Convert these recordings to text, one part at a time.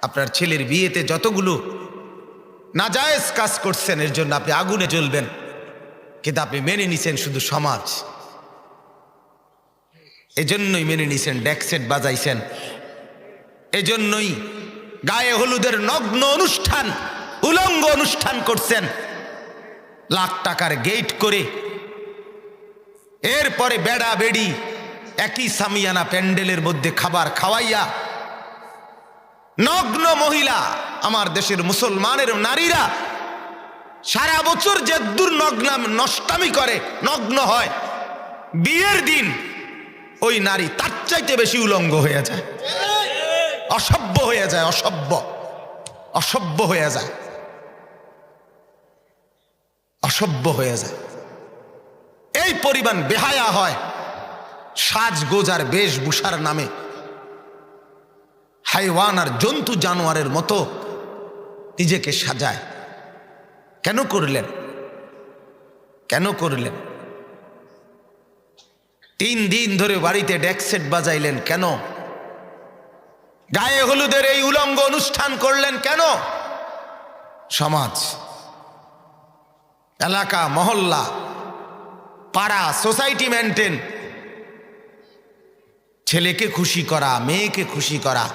আপনার ছেলের বিয়েতে যতগুলো নাজায়েজ কাজ করছেন এর জন্য আপনি আগুনে জ্বলবেন, কিন্তু আপনি মেনে নিছেন শুধু সমাজ। এজন্যই মেনে নিছেন, ডেকসেট বাজাইছেন, এজন্যই গায়ে হলুদের নগ্ন অনুষ্ঠান, উলঙ্গ অনুষ্ঠান করছেন লাখ টাকার গেট করে। এরপরে বেড়া বেড়ি একই সামিয়ানা প্যান্ডেলের মধ্যে খাবার খাওয়াইয়া নগ্ন মহিলা, আমার দেশের মুসলমানের নারীরা সারা বছর যে নষ্টামি করে, নগ্ন হয়, বিয়ের দিন ওই নারী তার চাইতে বেশি উলঙ্গ হয়ে যায়, অসভ্য হয়ে যায়, অসভ্য হয়ে যায়, অসভ্য হয়ে যায়। এই পরিমাণ বেহায়া হয় সাজগোজার বেশভূষার নামে। হাইওয়ান আর জন্তু জানোয়ারের মতো নিজেকে সাজায়। কেন করলেন? কেন করলেন? 3 দিন ধরে বাড়িতে ডেকসেট বাজাইলেন কেন? গায়ে হলুদের এই উলঙ্গ অনুষ্ঠান করলেন কেন? সমাজ, এলাকা, মহল্লা, পাড়া, সোসাইটি মেনটেন, ছেলেকে খুশি করা, মেয়েকে খুশি করা,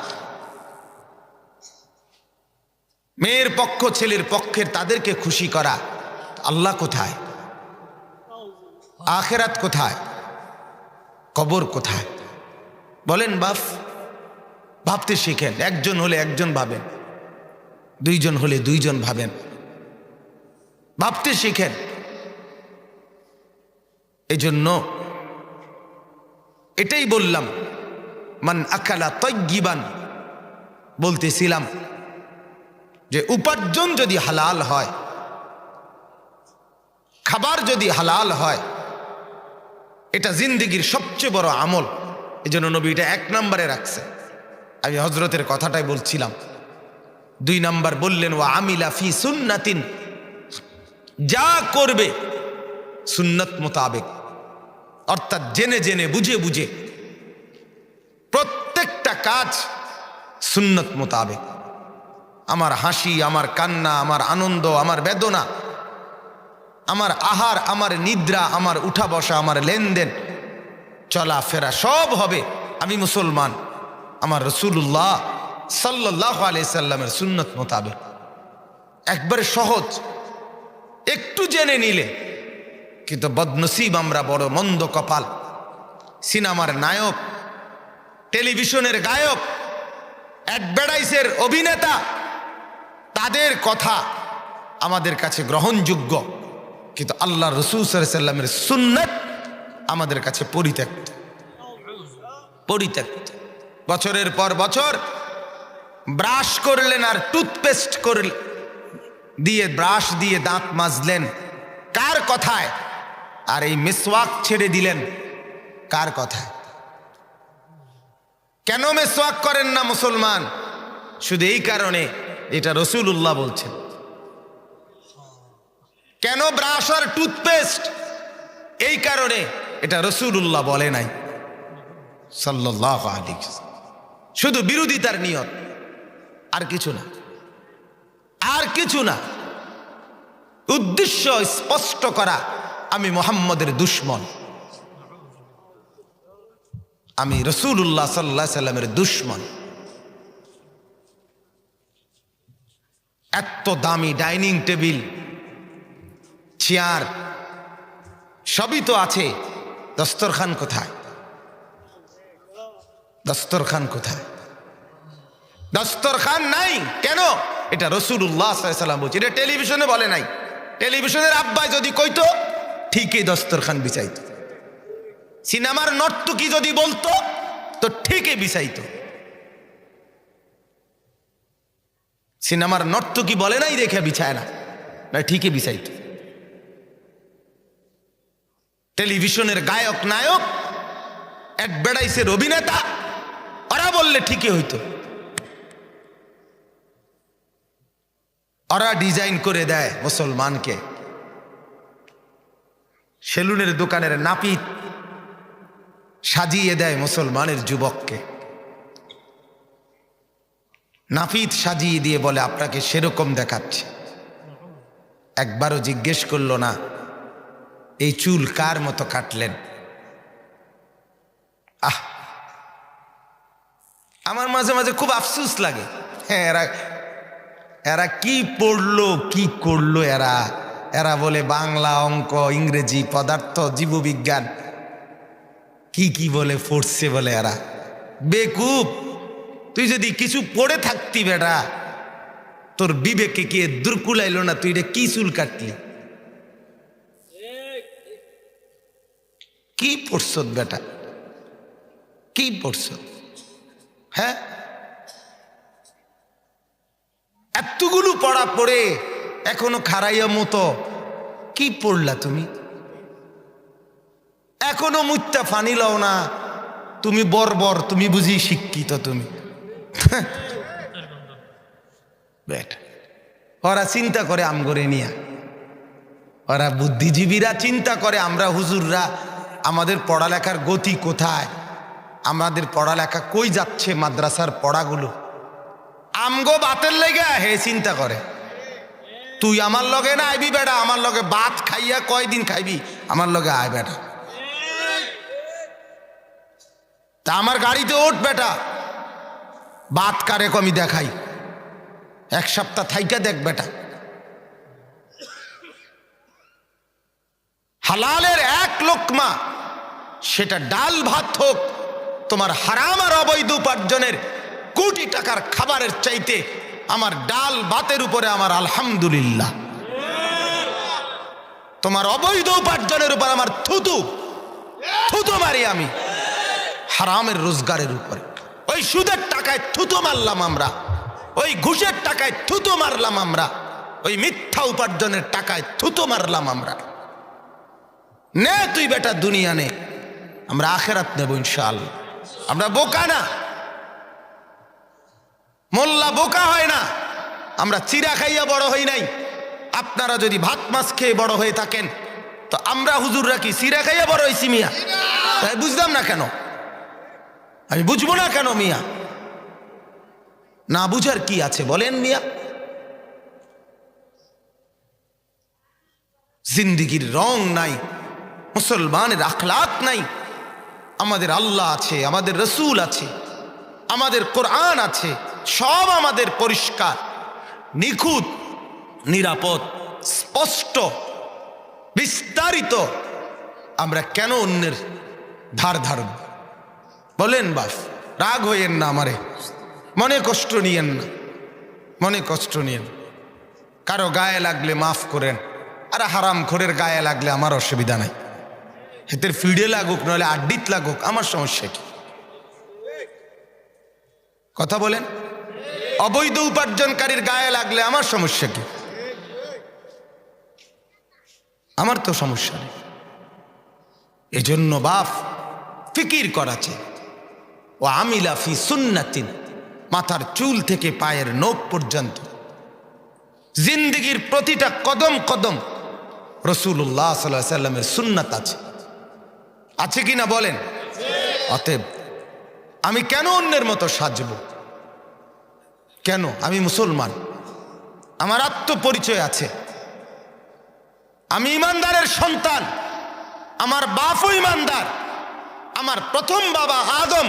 মেয়ের পক্ষ ছেলের পক্ষের তাদেরকে খুশি করা। আল্লাহ কোথায়? আখিরাত কোথায়? কবর কোথায়? বলেন বাপ, ভাবতে শিখেন। একজন হলে একজন ভাবেন, 2 জন হলে 2 জন ভাবেন, ভাবতে শিখেন। এজন্য এটাই বললাম, মান আকালা তাইয়িবান, বলতেছিলাম যে উপার্জন যদি হালাল হয়, খাবার যদি হালাল হয়, এটা জিন্দেগির সবচেয়ে বড় আমল। এজন্য নবী এটা 1 নম্বরে রাখছে। আমি হযরতের কথাটাই বলছিলাম। 2 নম্বর বললেন ওয়া আমিলা ফি সুন্নাতিন, যা করবে সুন্নত মোতাবেক, অর্থাৎ জেনে জেনে বুঝে বুঝে প্রত্যেকটা কাজ সুন্নত মোতাবেক। আমার হাসি, আমার কান্না, আমার আনন্দ, আমার বেদনা, আমার আহার, আমার নিদ্রা, আমার উঠা বসা, আমার লেনদেন, চলাফেরা সব হবে আমি মুসলমান আমার রাসূলুল্লাহ সাল্লাল্লাহু আলাইহি সাল্লামের সুন্নত মোতাবেক। একবারে সহজ, একটু জেনে নিলে। কিন্তু বদনসিব আমরা, বড় মন্দ কপাল। সিনেমার নায়ক, টেলিভিশনের গায়ক, অ্যাডভার্টাইজের অভিনেতা, তাদের কথা আমাদের কাছে গ্রহণযোগ্য, কিন্তু আল্লাহ রাসূল সাল্লাল্লাহু আলাইহি সাল্লামের সুন্নাত আমাদের কাছে পরিত্যক্ত। পরিত্যক্ত। বছরের পর বছর ব্রাশ করলেন আর টুথপেস্ট করলেন দিয়ে, ব্রাশ দিয়ে দাঁত মাজলেন কার কথায়? আর এই মিসওয়াক ছেড়ে দিলেন কার কথায়? কেন মিসওয়াক করেন না মুসলমান? শুধু এই কারণে, এটা রাসূলুল্লাহ বলছেন। কেন ব্রাশ আর টুথপেস্ট? এই কারণে, এটা রাসূলুল্লাহ বলে নাই সাল্লাল্লাহু আলাইহি ওয়াসাল্লাম। শুধু বিরোধিতার নিয়ত, আর কিছু না, আর কিছু না। উদ্দেশ্য স্পষ্ট করা, আমি মুহাম্মদের দুশমন, আমি রাসূলুল্লাহ সাল্লাল্লাহু আলাইহি সাল্লামের দুশমন। এত দামি ডাইনিং টেবিল, চেয়ার সবই তো আছে, দস্তরখান কোথায়? দস্তরখান কোথায়? দস্তরখান নাই কেন? এটা রাসূলুল্লাহ সাল্লাল্লাহু আলাইহি সাল্লাম বলছে, এটা টেলিভিশনে বলে নাই। টেলিভিশনের আব্বাই যদি কইতো ঠিকই দস্তরখান বিছাইতো। সিনেমার নর্তকী যদি বলতো তো ঠিকই বিছাইতো। সিনেমার নর্তকী বলে নাই দেখে বিছায় না, ঠিকই বিছাইতো। টেলিভিশনের গায়ক নায়ক, অ্যাডভার্টাইজের অভিনেতা, ওরা বললে ঠিকই হইতো। ওরা ডিজাইন করে দেয় মুসলমানকে। সেলুনের দোকানের নাপিত সাজিয়ে দেয় মুসলমানের যুবককে। নাপিত সাজিয়ে দিয়ে বলে আপনাকে সেরকম দেখাচ্ছে। একবারও জিজ্ঞেস করলো না এই চুল কার মতো কাটলেন। আমার মাঝে মাঝে খুব আফসোস লাগে, হ্যাঁ এরা কি পড়লো কি করলো, এরা বলে বাংলা, অঙ্ক, ইংরেজি, পদার্থ, জীববিজ্ঞান, কি বলে পড়ছে বলে। এরা বেকুব। তুই যদি কিছু পড়ে থাকতি বেটা, তোর বিবেকে কে দুর্কুলাইল না, তুই রে কি চুল কাটলি, কি পড়ছ বেটা, কি পড়ছ? হ্যাঁ, এতগুলো পড়া পড়ে এখনো খারাইয়া মতো কি পড়লা তুমি? এখনো মুত্তা ফানি লও না, তুমি বর্বর, তুমি বুঝি শিক্ষিত তুমি। বেটা ওরা চিন্তা করে আমগরে নিয়া, ওরা বুদ্ধিজীবীরা চিন্তা করে আমরা হুজুররা আমাদের পড়ালেখার গতি কোথায়, আমাদের পড়ালেখা কই যাচ্ছে, মাদ্রাসার পড়াগুলো আমগো বাতের লেগে হে চিন্তা করে। তুই আমার লগে না আইবি বেটা, আমার লগে ভাত খাইয়া কয়দিন খাইবি, আমার লগে আয় বেটা। তা আমার গাড়িতে ওঠ বেটা, ভাত কারে কমি দেখাই, এক সপ্তাহ থাইকা দেখ বেটা। হালালের এক লোকমা, সেটা ডাল ভাত হোক, তোমার হারাম আর অবৈধ উপার্জনের কোটি টাকার খাবারের চাইতে আমার ডাল ভাতের উপরে আমার আলহামদুলিল্লাহ। তোমার অবৈধ উপার্জনের উপর আমার থুতু মারি আমি, হারামের রোজগারের উপরে। ওই সুদের টাকায় থুতু মারলাম আমরা, ওই ঘুষের টাকায় থুতু মারলাম আমরা, ওই মিথ্যা উপার্জনের টাকায় থুতু মারলাম আমরা। নে তুই বেটা দুনিয়া নে, আমরা আখেরাত নেব ইনশাআল্লাহ। আমরা বোকা না, মোল্লা বোকা হয় না, আমরা চিরা খাইয়া বড় হই নাই। আপনারা যদি ভাত মাছ খেয়ে বড় হয়ে থাকেন, তো আমরা হুজুররা কি চিরা খাইয়া বড় হয়েছি মিয়া? তাই বুঝলাম না কেন, আমি বুঝবো না কেন মিয়া? না বুঝার কি আছে বলেন মিয়া? জিন্দিগির রং নাই, মুসলমানের আখলাক নাই। আমাদের আল্লাহ আছে, আমাদের রসুল আছে, আমাদের কোরআন আছে, সব আমাদের পরিষ্কার, নিখুঁত, নিরাপদ, স্পষ্ট, বিস্তারিত। আমরা কেন অন্যের ধার ধারব? বলেন বাস, রাগ হইয়েন না, আমারে মনে কষ্ট নিয়েন না, মনে কষ্ট নিয়েন। কারো গায়ে লাগলে মাফ করেন, আর হারাম খোরের গায়ে লাগলে আমার অসুবিধা নাই, হেতের ফিডে লাগুক নইলে আড্ডিত লাগুক, আমার সমস্যা কি? কথা বলেন। অবৈধ উপার্জনকারীর গায়ে লাগলে আমার সমস্যা কি? আমার তো সমস্যা নেই। এজন্য বাপ ফিকির করাছে, ও আমিলা ফি সুন্নাতিন, মাথার চুল থেকে পায়ের নখ পর্যন্ত জিন্দেগির প্রতিটা কদম কদম রাসূলুল্লাহ সাল্লাল্লাহু আলাইহি সাল্লামের সুন্নাত আছে, আছে কিনা বলেন? অতএব আমি কেন অন্যের মতো সাজব? কেন? আমি মুসলমান, আমার আত্মপরিচয় আছে, আমি ইমানদারের সন্তান, আমার বাপও ইমানদার, আমার প্রথম বাবা আদম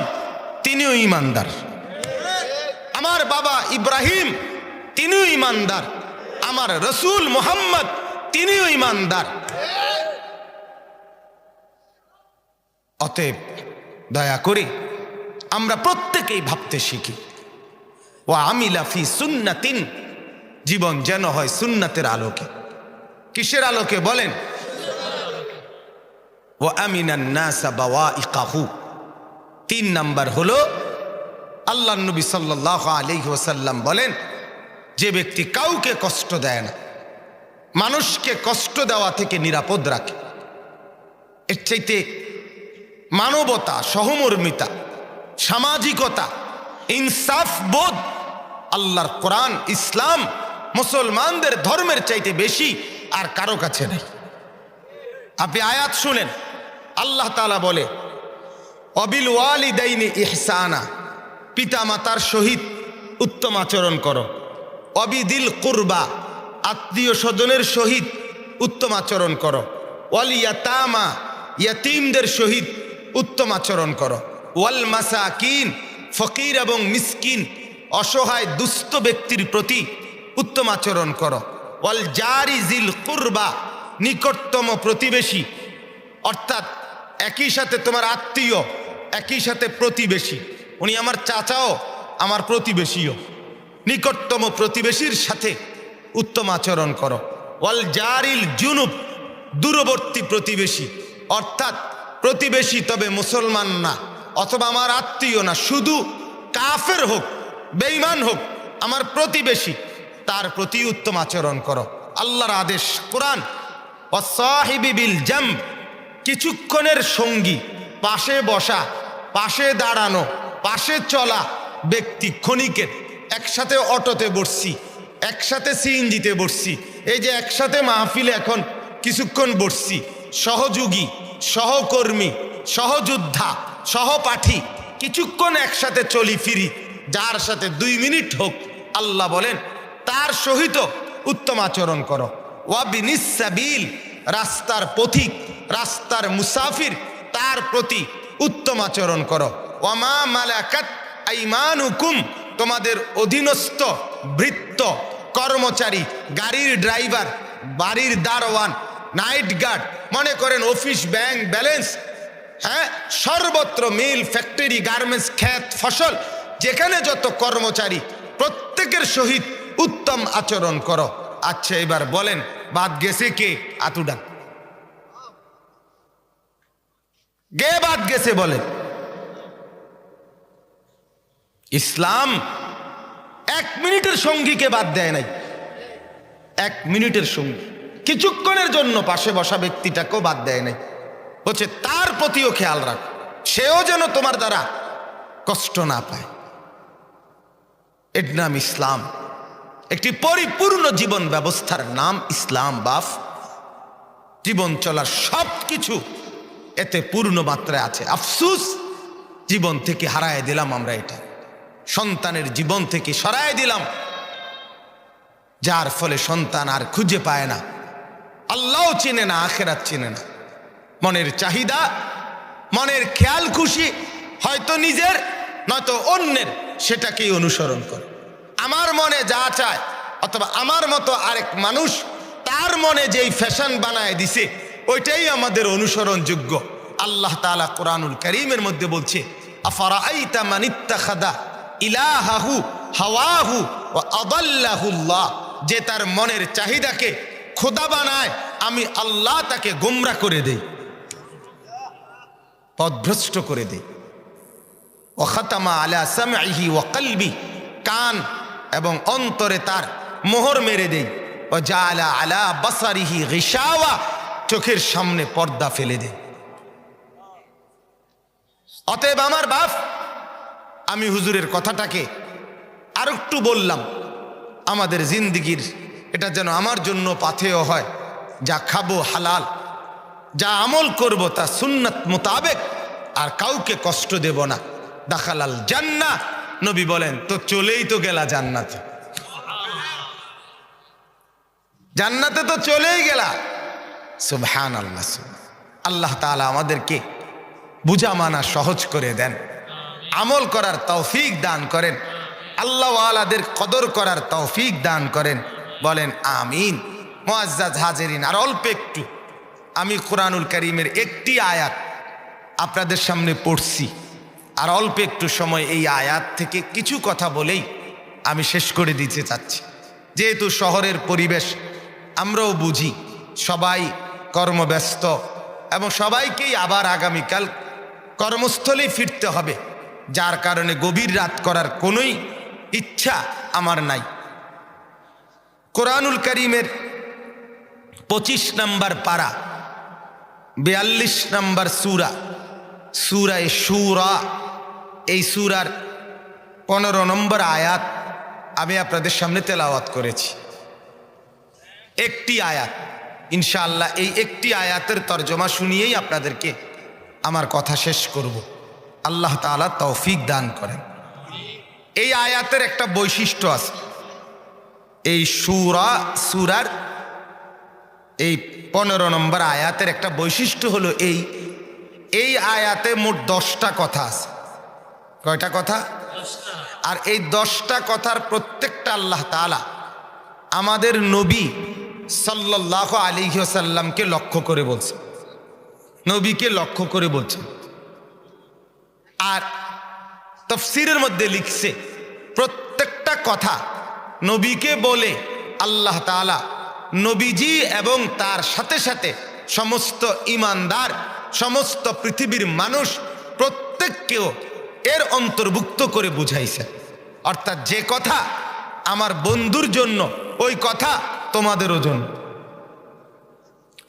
তিনিও ইমানদার, আমার বাবা ইব্রাহিম তিনিও ইমানদার, আমার রসুল মুহাম্মদ তিনিও ইমানদার। অতএব দয়া করে আমরা প্রত্যেকেই ভাবতে শিখি, ও আমিলা ফি সুন্নাতিন, জীবন যেন হয় সুন্নাতের আলোকে। কিসের আলোকে বলেন? ও আমিনান নাসা বাওয়াইকাহু। 3 নাম্বার হলো আল্লাহ নবী সাল্লাল্লাহু আলাইহি ওয়াসাল্লাম বলেন, যে ব্যক্তি কাউকে কষ্ট দেয় না, মানুষকে কষ্ট দেওয়া থেকে নিরাপদ রাখে, এর চাইতে মানবতা, সহমর্মিতা, সামাজিকতা, ইনসাফ বোধ আল্লাহর কোরআন, ইসলাম, মুসলমানদের ধর্মের চাইতে বেশি আর কারো কাছে নেই। আপনি আয়াত শুনেন, আল্লাহ তাআলা বলে, অবিল ওয়ালিদাইনি ইহসানা, পিতা মাতার সহিত উত্তম আচরণ করো। অবিদিল কুরবা, আত্মীয় স্বজনের সহিত উত্তম আচরণ করো। ওয়াল ইয়াতামা, ইয়াতিমদের সহিত উত্তম আচরণ করো। ওয়াল মাসাকিন, ফকির এবং মিসকিন অসহায় দুস্থ ব্যক্তির প্রতি উত্তম আচরণ করো। ওয়াল জারি জিল কুরবা, নিকটতম প্রতিবেশী, অর্থাৎ একই সাথে তোমার আত্মীয়, একই সাথে প্রতিবেশী, উনি আমার চাচাও আমার প্রতিবেশীও, নিকটতম প্রতিবেশীর সাথে উত্তম আচরণ করো। ওয়াল জারিল জুনুব, দূরবর্তী প্রতিবেশী, অর্থাৎ প্রতিবেশী তবে মুসলমান না, অথবা আমার আত্মীয় না, শুধু কাফের হোক, বেঈমান হোক, আমার প্রতিবেশী, তার প্রতি উত্তম আচরণ করো। আল্লাহর আদেশ, কোরআন, ওয়াসাহিবি বিল জামব, কিছুক্ষণের সঙ্গী, পাশে বসা, পাশে দাঁড়ানো, পাশে চলা ব্যক্তি, ক্ষণিকের, একসাথে অটোতে বসছি, একসাথে সিএনজিতে বসছি, এই যে একসাথে মাহফিলে এখন কিছুক্ষণ বসছি, সহযোগী, সহকর্মী, সহযোদ্ধা, সহপাঠী, কিছুক্ষণ একসাথে চলি ফিরি, যার সাথে 2 মিনিট হোক, আল্লাহ বলেন তার সহিত উত্তম আচরণ করো। ওয়াবিনিস সাবিল, রাস্তার পথিক, রাস্তার মুসাফির, তার প্রতি উত্তম আচরণ করো। ওয়ামা মালাকাত আইমানুকুম, তোমাদের অধীনস্থ ভৃত্য, কর্মচারী, গাড়ির ড্রাইভার, বাড়ির দারোয়ান, নাইট গার্ড, মনে করেন অফিস, ব্যাংক ব্যালেন্স, হ্যাঁ, সর্বত্র মিল, ফ্যাক্টরি, গার্মেন্টস, ক্ষেত, ফসল, যেখানে যত কর্মচারী, প্রত্যেকের সহিত উত্তম আচরণ করো। আচ্ছা, এবার বলেন বাদ গেছে কে? আতুডান গে বাদ গেছে বলেন? ইসলাম 1 মিনিটের সঙ্গীকে বাদ দেয় নাই। 1 মিনিটের সঙ্গী, কিছুক্ষণের জন্য পাশে বসা ব্যক্তিটাকেও বাদ দেয় নাই, বলছে তার প্রতিও খেয়াল রাখ, সেও যেন তোমার দ্বারা কষ্ট না পায়। এর নাম ইসলাম। একটি পরিপূর্ণ জীবন ব্যবস্থার নাম ইসলাম। বাফ, জীবন চলার সব কিছু এতে পূর্ণ মাত্রায় আছে। আফসুস, জীবন থেকে হারায় দিলাম আমরা এটা, সন্তানের জীবন থেকে সরায় দিলাম, যার ফলে সন্তান আর খুঁজে পায় না, আল্লাহও চেনে না, আখেরাত চেনে না। মনের চাহিদা, মনের খেয়াল খুশি, হয়তো নিজের নয়তো অন্যের, সেটাকেই অনুসরণ করে। আমার মনে যা চায়, অথবা আমার মতো আরেক মানুষ তার মনে যেই ফ্যাশন বানায় দিছে, ওইটাই আমাদের অনুসরণযোগ্য। আল্লাহ তাআলা কোরআনুল কারীমের মধ্যে বলছে, আফারাআইতা মান ইত্তাখাযা ইলাহাহু হাওয়াহু ওয়া আদাল্লাহুল্লাহ, যে তার মনের চাহিদাকে খোদা বানায়, আমি আল্লাহ তাকে গোমরা করে দেই, পথভ্রষ্ট করে দেই। ওয়া খাতামা আলা সামঈহি ওয়া কলবি, কান এবং অন্তরে তার মোহর মেরে দেই। ওয়া জাআলা আলা বাসারিহি গিশাওয়া, চোখের সামনে পর্দা ফেলে দেই। অতএব আমার বাপ, আমি হুজুরের কথাটাকে আর একটু বললাম, আমাদের জিন্দিগির এটা যেন আমার জন্য পাথেয় হয়, যা খাবো হালাল, যা আমল করব তা সুন্নাত মোতাবেক, আর কাউকে কষ্ট দেব না। দাখালাল জান্নাহ, নবী বলেন তো চলেই তো গেলা জান্নাতে, জান্নাতে তো চলেই গেলা। সুবহানাল্লাহ। আল্লাহ তাআলা আমাদেরকে বুঝা মানা সহজ করে দেন, আমল করার তৌফিক দান করেন, আল্লাহ ওয়ালাদের কদর করার তৌফিক দান করেন। বলেন আমিন। মুআজ্জাজ হাজিরিন, আর অল্প একটু আমি কোরআনুল কারীমের একটি আয়াত আপনাদের সামনে পড়ছি, আর অল্প একটু সময় এই আয়াত থেকে কিছু কথা বলেই আমি শেষ করে দিতে চাচ্ছি। যেহেতু শহরের পরিবেশ আমরাও বুঝি, সবাই কর্মব্যস্ত এবং সবাইকেই আবার আগামীকাল কর্মস্থলেই ফিরতে হবে, যার কারণে গভীর রাত করার কোনোই ইচ্ছা আমার নাই। কোরআনুল কারীমের 25 নম্বর পারা, 42 নম্বর সূরা, সূরায়ে শুরা, এই সূরার 15 নম্বর আয়াত আমি আপনাদের সামনে তেলাওয়াত করেছি। একটি আয়াত, ইনশাআল্লাহ এই একটি আয়াতের তরজমা শুনিয়েই আপনাদেরকে আমার কথা শেষ করব। আল্লাহ তাআলা তৌফিক দান করেন। এই আয়াতের একটা বৈশিষ্ট্য আছে। এই সূরার এই 15 নম্বর আয়াতের একটা বৈশিষ্ট্য হলো এই আয়াতে মোট 10টা কথা আছে। কয়টা কথা? আর এই 10টা কথার প্রত্যেকটা আল্লাহ তাআলা আমাদের নবী সাল্লাল্লাহু আলাইহি ওয়াসাল্লামকে লক্ষ্য করে বলছে, নবীকে লক্ষ্য করে বলছে। আর তাফসীরের মধ্যে লিখছে প্রত্যেকটা কথা নবীকে বলে আল্লাহ তাআলা নবীজি এবং তার সাথে সাথে সমস্ত ঈমানদার, সমস্ত পৃথিবীর মানুষ প্রত্যেককেও এর অন্তর্ভুক্ত করে বুঝাইছে। অর্থাৎ যে কথা আমার বন্ধুর জন্য ওই কথা তোমাদেরও জন্য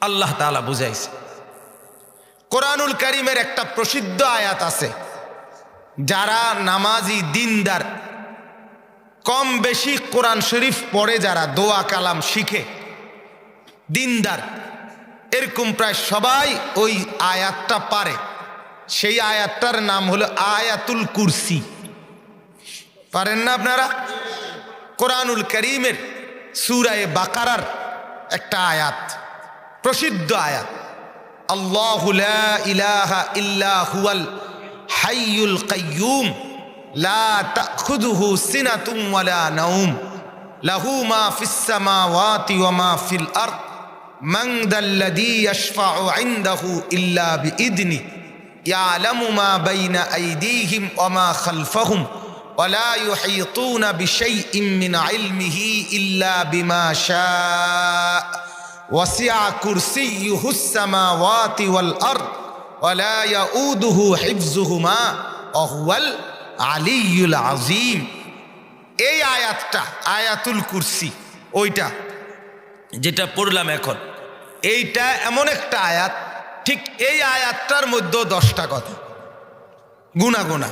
আল্লাহ তাআলা বুঝাইছে। কোরআনুল কারীমের একটা প্রসিদ্ধ আয়াত আছে, যারা নামাজি দিনদার, কম বেশি কোরআন শরীফ পড়ে, যারা দোয়া কালাম শিখে, দিনদার, এরকম প্রায় সবাই ওই আয়াতটা পারে। সেই আয়াতটার নাম হলো আয়াতুল কুরসি। পারেন না আপনারা? কোরআনুল কারীমের সূরা বাকারার একটা আয়াত, প্রসিদ্ধ আয়াত, আল্লাহু লা ইলাহা ইল্লা হুয়াল হাইয়ুল কাইয়্যুম লা তাখুযুহু সিনাতুন ওয়ালা নাওম লাহু মা ফিস সামাওয়াতি ওয়া মা ফিল আরদ মান যাল্লাযী ইয়াশফাউ ইনদাহু ইল্লা বিইذনি ইয়ালামু মা বাইনা আইদিহিম ওয়া মা খালফাহুম ওয়া লা ইউহীতুনা বিশাইইন মিন ইলমিহি ইল্লা বিমা শাআ ওয়াসিআ কুরসিয়্যুহুস সামাওয়াতি ওয়াল আরদ ওয়া লা ইয়াউদুহু হিফযুহুমা ওয়া হুয়াল আলিয়্যুল আযীম। এই আয়াতটা আয়াতুল কুরসি, ওইটা যেটা পড়লাম এখন, এইটা এমন একটা আয়াত, ঠিক এই আয়াতটার মধ্যে 10টা কথা গুনা গুনা।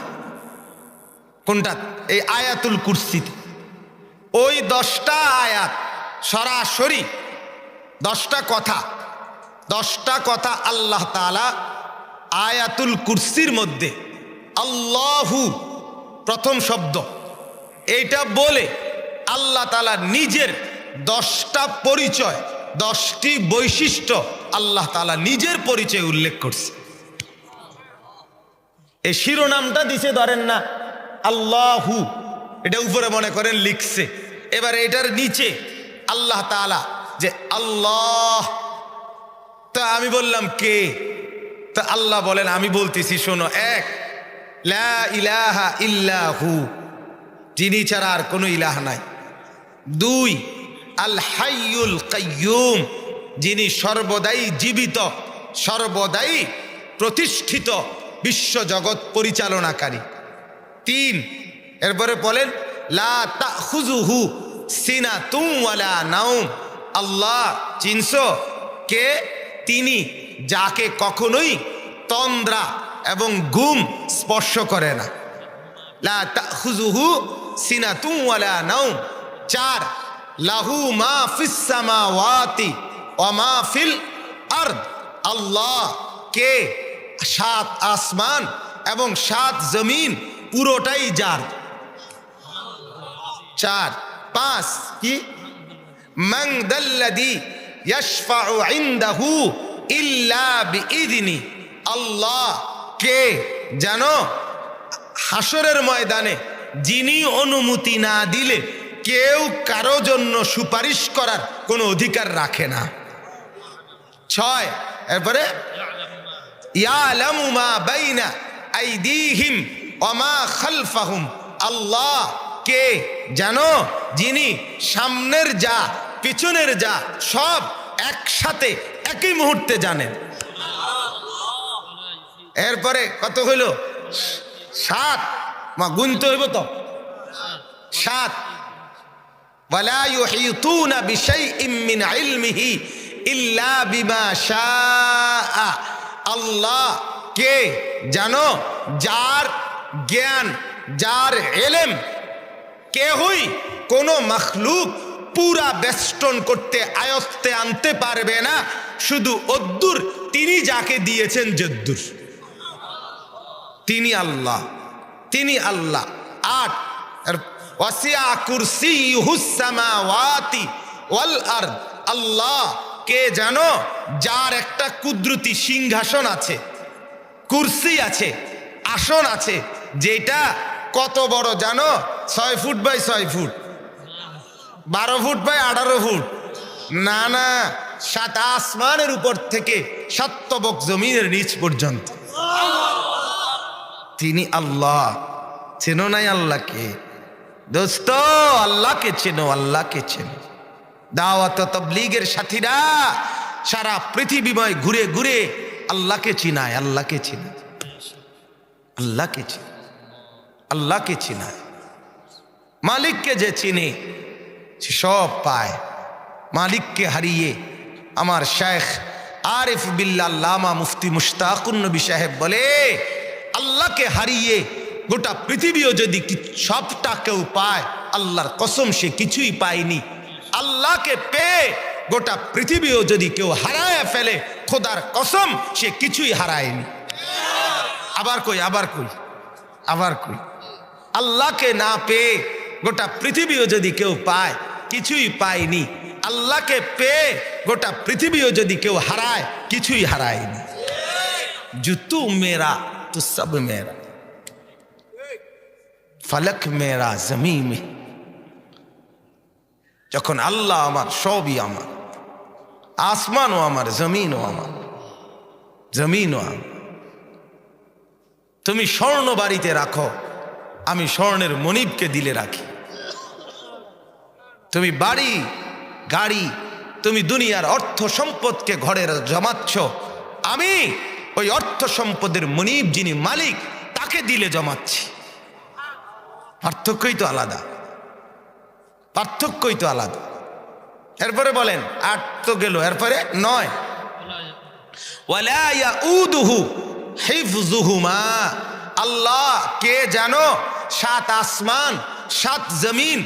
কোনটা? এই আয়াতুল কুরসিতে। ওই 10টা আয়াত সরাসরি 10টা কথা আল্লাহ তাআলা আয়াতুল কুরসির মধ্যে আল্লাহু প্রথম শব্দ, এইটা বলে আল্লাহ তাআলা নিজের 10টা পরিচয়, 10টি বৈশিষ্ট্য আল্লাহ তাআলা নিজের পরিচয় উল্লেখ করছে। এই শিরোনামটা দিছে, ধরেন না আল্লাহু, এটা উপরে মনে করেন লিখছে, এবার এটার নিচে আল্লাহ তাআলা যে আল্লাহ, তা আমি বললাম কে? তা আল্লাহ বলেন আমি বলতেছি শোনো, এক লা ইলাহা ইল্লাহু, যিনি ছাড়া আর কোনো ইলাহ নাই। 2 আল হাইয়ুল কাইয়্যুম, যিনি সর্বদাই জীবিত, সর্বদাই প্রতিষ্ঠিত, বিশ্বজগৎ পরিচালনাকারী। 3 এরপরে বলেন লা তাখুযুহু সিনাতুন ওয়ালা নাওম, আল্লাহ চিনছো কে? তিনি যাকে কখনোই তন্দ্রা এবং ঘুম স্পর্শ করে না। লা তাখুযুহু সিনাতুন ওয়ালা নাওম। 4 লাহু মা ফিস সামাওয়াতি ওয়া মা ফিল আরদ, আল্লাহ কে 7 আসমান এবং 7 জমিন পুরোটাই যার। 4 5 কি? মান যাল্লাযী ইয়াশফাউ ইনদাহু ইল্লা বিইذনি, আল্লাহ কে জানো হাসরের ময়দানে যিনি অনুমতি না দিলে কেউ কারো জন্য সুপারিশ করার কোনো অধিকার রাখে না। 6 এরপরে ইয়ালামু মা বাইনা আইদিহিম ওয়া মা খালফাহুম, আল্লাহ কে জানো যিনি সামনের যা পিছনের যা সব একসাথে একই মুহূর্তে জানেন। এরপরে কত হইল? 7, মা গুনতে হইব তো। 7 ওয়ালা ইউহীতুনা বিশাইইন মিন ইলমিহি ইল্লা বিমা শাআ, আল্লাহ কে জানো যার জ্ঞান, যার ইলম কেহই কোনো মাখলুক পুরা বেষ্টন করতে, আয়ত্তে আনতে পারবে না, শুধু অদ্দুর তিনি যাকে দিয়েছেন যদ্দুর, তিনি আল্লাহ, তিনি আল্লাহ। 8 ওয়াসিআ কুরসিয়ুহুস সামাওয়াতি ওয়াল আরদ। আল্লাহ কে জানো, যার একটা কুদরতি সিংহাসন আছে, কুরসি আছে, আসন আছে, যেটা কত বড় জানো? 6 foot by 6 foot, 12 foot by 18 foot, না না, 7 আসমানের উপর থেকে 7 তবক জমিনের নিচ পর্যন্ত। তিনি আল্লাহ। চেনো নাই আল্লাহকে? দোস্ত, আল্লাহকে চেনো, আল্লাহকে চেনো। দাওয়াত তাবলীগের সাথীরা সারা পৃথিবীময় ঘুরে ঘুরে আল্লাহকে চিনায়, আল্লাহকে চিনায়, আল্লাহকে চিনায়, আল্লাহকে চিনায়। মালিককে যে চিনে সে সব পায়। মালিককে হারিয়ে আমার শেখ আরিফ বিল্লাহ আল্লামা মুফতি মুশতাকুন নবী সাহেব বলে, আল্লাহকে হারিয়ে গোটা পৃথিবীও যদি সবটা কেউ পায়, আল্লাহর কসম সে কিছুই পায়নি। আল্লাহকে পেয়ে গোটা পৃথিবীও যদি কেউ হারায় ফেলে, খোদার কসম সে কিছুই হারায়নি। আবার কই, আবার কই, আবার কই, আল্লাহকে না পেয়ে গোটা পৃথিবীও যদি কেউ পায়, কিছুই পায়নি। আল্লাহকে পেয়ে গোটা পৃথিবীও যদি কেউ হারায়, কিছুই হারায়নি। জুতু মেরা তো সব মেরা, ফলক মেরা জমি মে। যখন আল্লাহ আমার, সবই আমার, আসমানও আমার, জমিনও আমার, জমিনও আমার। তুমি স্বর্ণ বাড়িতে রাখো, আমি স্বর্ণের মনিবকে দিলে রাখি। তুমি বাড়ি গাড়ি, তুমি দুনিয়ার অর্থ সম্পদকে ঘরে জমাচ্ছ, আমি ওই অর্থ সম্পদের মনিব যিনি মালিক তাকে দিলে জমাচ্ছি। পার্থক্যই তো আলাদা, পার্থক্যই তো আলাদা। এরপরে বলেন 8 তো গেল, এরপরে 9, ওয়ালা ইয়াউদুহু হিফযুহুমা। আল্লাহ কে জানো, 7 আসমান 7 জমিন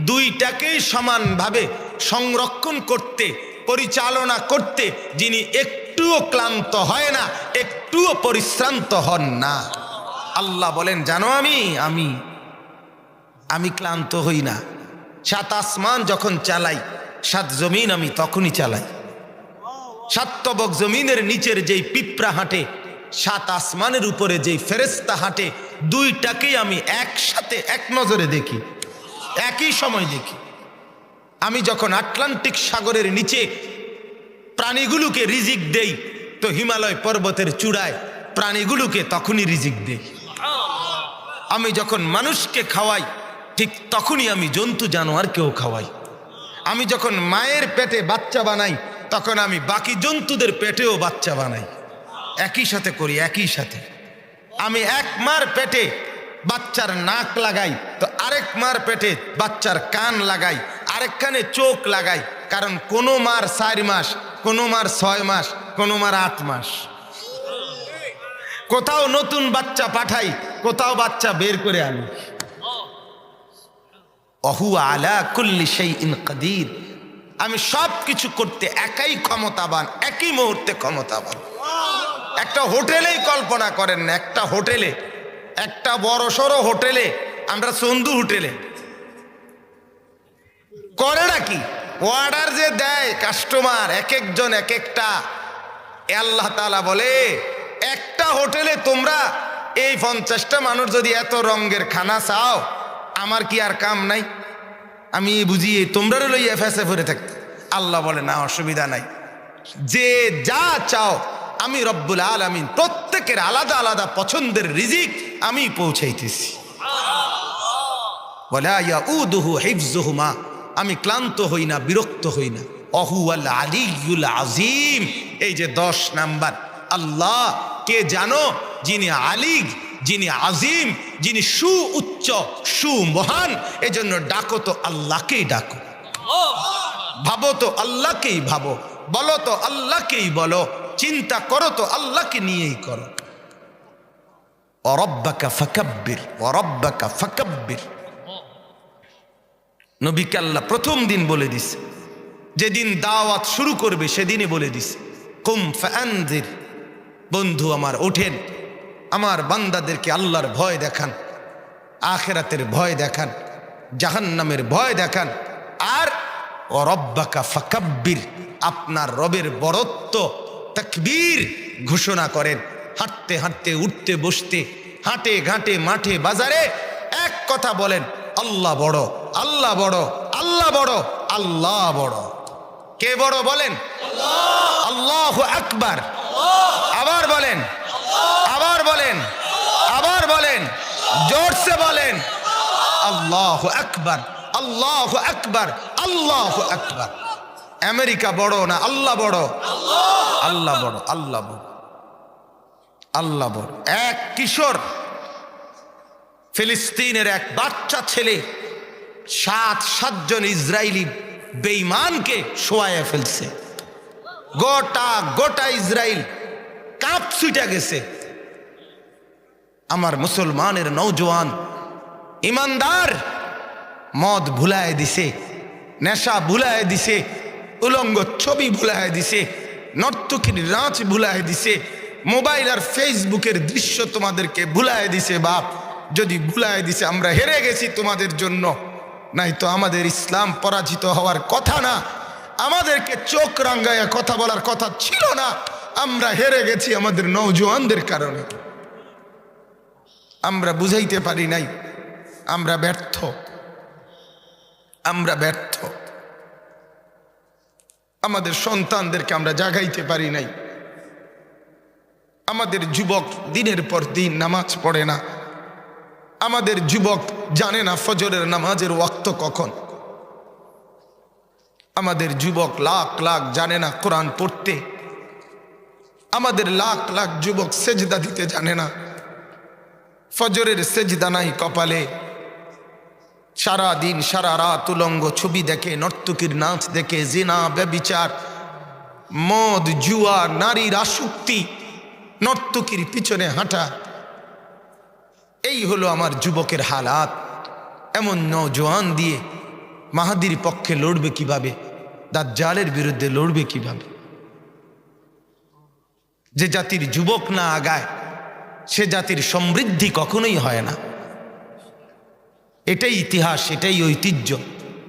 দুইটাকেই সমানভাবে সংরক্ষণ করতে, পরিচালনা করতে যিনি একটুও ক্লান্ত হয় না, একটুও পরিশ্রান্ত হন না। আল্লাহ বলেন, জানো আমি ক্লান্ত হই না। 7 আসমান যখন চালাই, 7 জমিন আমি তখনই চালাই। 7 তবক জমিনের নিচের যেই পিঁপড়া হাঁটে, 7 আসমানের উপরে যেই ফেরেশতা হাঁটে, দুইটাকেই আমি একসাথে এক নজরে দেখি, একই সময় দেখি। আমি যখন আটলান্টিক সাগরের নিচে প্রাণীগুলোকে রিজিক দেই, তো হিমালয় পর্বতের চূড়ায় প্রাণীগুলোকে তখনই রিজিক দেই। আমি যখন মানুষকে খাওয়াই, ঠিক তখনই আমি জন্তু জানোয়ারকেও খাওয়াই। আমি যখন মায়ের পেটে বাচ্চা বানাই, তখন আমি বাকি জন্তুদের পেটেও বাচ্চা বানাই। একই সাথে করি, একই সাথে। আমি এক মার পেটে বাচ্চার নাক লাগাই, তো আরেক মার পেটে বাচ্চার কান লাগাই, আরেক কানে চোখ লাগাই। কারণ কোনো মার 4 মাস, কোনো মার 6 মাস, কোনো মার 8 মাস। কোথাও নতুন বাচ্চা পাঠাই, কোথাও বাচ্চা বের করে আনি। ওয়াহুয়া আলা কুল্লি শাইইন কাদির। আমি সব কিছু করতে একাই ক্ষমতাবান, একই মুহূর্তে ক্ষমতাবান। একটা হোটেলেই কল্পনা করেন না, একটা হোটেলে, একটা বড়সড় হোটেলে, আমরা চন্দু হোটেলে করে নাকি অর্ডার যে দেয় কাস্টমার, এক একজন এক একটা। আল্লাহ তাআলা বলে, একটা হোটেলে তোমরা এই 50টা মানুষ যদি এত রঙের খানা চাও, আমার কি আর কাম নাই? আমি বুঝিয়ে তোমরা লইয়া ফেসে ভরে থাকতে। আল্লাহ বলে, না, অসুবিধা নাই, যে যা চাও আমি রব্বুল আলামিন প্রত্যেকের আলাদা আলাদা পছন্দের রিজিক আমি পৌঁছাইতেছি। ওয়ালা ইয়াউদুহু হিফযুহুমা। আমি ক্লান্ত হই না, বিরক্ত হই না। ওয়াহুয়াল আলিয়্যুল আযীম। এই যে 10 নাম্বার, আল্লাহ কে জানো, যিনি আলী, যিনি আজিম, যিনি উচ্চ সুমহান। এজন্য ডাকো তো আল্লাহকেই ডাকো, ভাবো তো আল্লাহকেই ভাবো, বলো তো আল্লাহকেই বলো, চিন্তা করো তো আল্লাহকে নিয়েই করো। ওয়ারাব্বাকা ফাকাব্বির, ওয়ারাব্বাকা ফাকাব্বির। নবীকে আল্লাহ প্রথম দিন বলে দিছে, যেদিন দাওয়াত শুরু করবে সেদিনই বলে দিছে, কুম ফাআনজির। বন্ধু আমার, ওঠেন, আমার বান্দাদেরকে আল্লাহর ভয় দেখান, আখিরাতের ভয় দেখান। জাহান্নামের ভয় দেখান। আর ও রব্বাকা ফাকাব্বির, আপনার রবের বরত্ব তাকবীর ঘোষণা করেন। হাঁটতে হাঁটতে, উঠতে বসতে, হাঁটে ঘাটে, মাঠে বাজারে এক কথা বলেন, আল্লাহ বড়, আল্লাহ বড়, আল্লাহ বড়, আল্লাহ বড়। কে বড় বলেন? আল্লাহু আকবার। আবার বলেন, আবার বলেন, আবার বলেন, জোরসে বলেন, আল্লাহু আকবার, আল্লাহু আকবার, আল্লাহু আকবার। আমেরিকা বড় না আল্লাহ বড়? আল্লাহ বড়, আল্লাহ বড়, আল্লাহ বড়। এক কিশোর ফিলিস্তিনের এক বাচ্চা ছেলে সাতজন ইসরায়েলি বেঈমানকে শোয়াইয়া ফেলছে। গোটা ইসরায়েল কাঁপ ছুটে গেছে। আমার মুসলমানের নওজোয়ান ইমানদার মদ ভুলায় দিছে, নেশা ভুলায় দিছে, উলঙ্গ ছবি ভুলায় দিছে, নর্তকীর নাচ ভুলায় দিছে, মোবাইল আর ফেসবুকের দৃশ্য তোমাদেরকে ভুলায় দিছে। বাপ, যদি ভুলায় দিছে আমরা হেরে গেছি তোমাদের জন্য, নাই তো আমাদের ইসলাম পরাজিত হওয়ার কথা না, আমাদেরকে চোখ রাঙ্গাইয়া কথা বলার কথা ছিল না। আমরা হেরে গেছি আমাদের নওজোয়ানদের কারণে। আমরা বুঝাইতে পারি নাই, আমরা ব্যর্থ, আমরা ব্যর্থ। আমাদের সন্তানদেরকে আমরা জাগাইতে পারি নাই। আমাদের যুবক দিনের পর দিন নামাজ পড়ে না। আমাদের যুবক জানে না ফজরের নামাজের ওয়াক্ত কখন। আমাদের যুবক লাখ লাখ জানে না কোরআন পড়তে। আমাদের লাখ লাখ যুবক সেজদা দিতে জানে না। ফজরের সেজদা নাই কপালে। সারা দিন সারা রাত উলঙ্গ ছবি দেখে, নর্তকীর নাচ দেখে, জিনা, ব্যভিচার, মদ, জুয়া, নারীর আসক্তি, নর্তকীর পিছনে হাঁটা। এই হলো আমার যুবকের হালাত। এমন নওজোয়ান দিয়ে মাহাদির পক্ষে লড়বে কিভাবে? দাজ্জালের বিরুদ্ধে লড়বে কিভাবে? যে জাতির যুবক না আগায় সে জাতির সমৃদ্ধি কখনোই হয় না। এটাই ইতিহাস, এটাই ঐতিহ্য।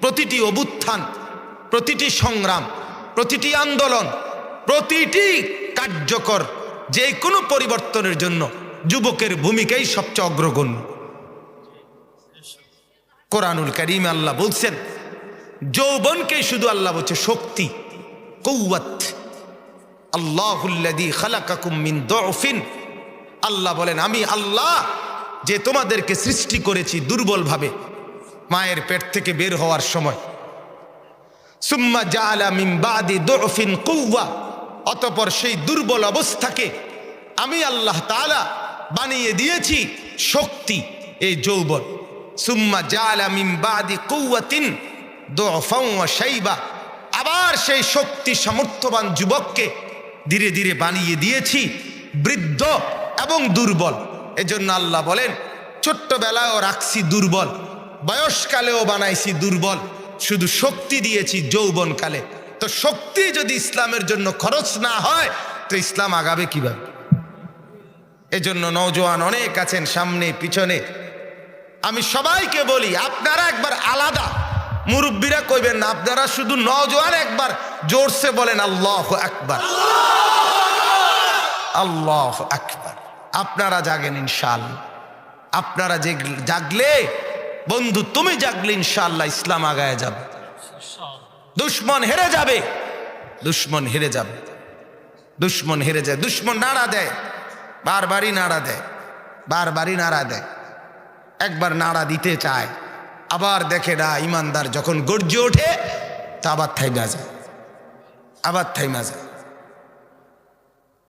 প্রতিটি অভ্যুত্থান, প্রতিটি সংগ্রাম, প্রতিটি আন্দোলন, প্রতিটি কার্যকর যে কোনো পরিবর্তনের জন্য যুবকের ভূমিকাই সবচেয়ে অগ্রগণ্য। কোরআনুল কারীমে আল্লাহ বলছেন, যৌবনকে শুধু আল্লাহ বলছে শক্তি, কুওয়াত। আল্লাহুল্লাযী খালাকাকুম মিন দুফিন, আল্লাহ বলেন আমি আল্লাহ যে তোমাদেরকে সৃষ্টি করেছি দুর্বলভাবে, মায়ের পেট থেকে বের হওয়ার সময়। সুম্মা জাআলা মিন বাদি দুফিন কুওয়া, অতঃপর সেই দুর্বল অবস্থাকে আমি আল্লাহ তাআলা বানিয়ে দিয়েছি শক্তি, এই যৌবন। সুম্মা জাআলা মিন বাদি কুওয়াতিন দুফান ওয়া শাইবা, আবার সেই শক্তি সামর্থ্যবান যুবককে ধীরে ধীরে বানিয়ে দিয়েছি বৃদ্ধ এবং দুর্বল। এজন্য আল্লাহ বলেন ছোট্টবেলায়ও রাখছি দুর্বল, বয়সকালেও বানাইছি দুর্বল, শুধু শক্তি দিয়েছি যৌবনকালে। তো শক্তি যদি ইসলামের জন্য খরচ না হয় তো ইসলাম আগাবে কিভাবে? এজন্য নওজোয়ান অনেক আছেন সামনে পিছনে। আমি সবাইকে বলি আপনারা একবার আলাদা, মুরব্বীরা কইবেন না, আপনারা শুধু নওজোয়ান একবার জোরসে বলেন আল্লাহু আকবার, আল্লাহু আকবার। আপনারা জাগেন ইনশাআল্লাহ। আপনারা জাগলে, বন্ধু তুমি জাগলে ইনশাআল্লাহ ইসলাম আগায় যাবে, দুশ্মন হেরে যাবে, দুশ্মন হেরে যাবে, দুশ্মন হেরে যায়। দুশ্মন নাড়া দেয়, বারবারই নাড়া দেয়, বারবারই নাড়া দেয়। একবার নাড়া দিতে চায়, আবার দেখে না ইমানদার যখন গর্জে ওঠে তা আবার থাইমা যায়, আবার থাইমা যায়।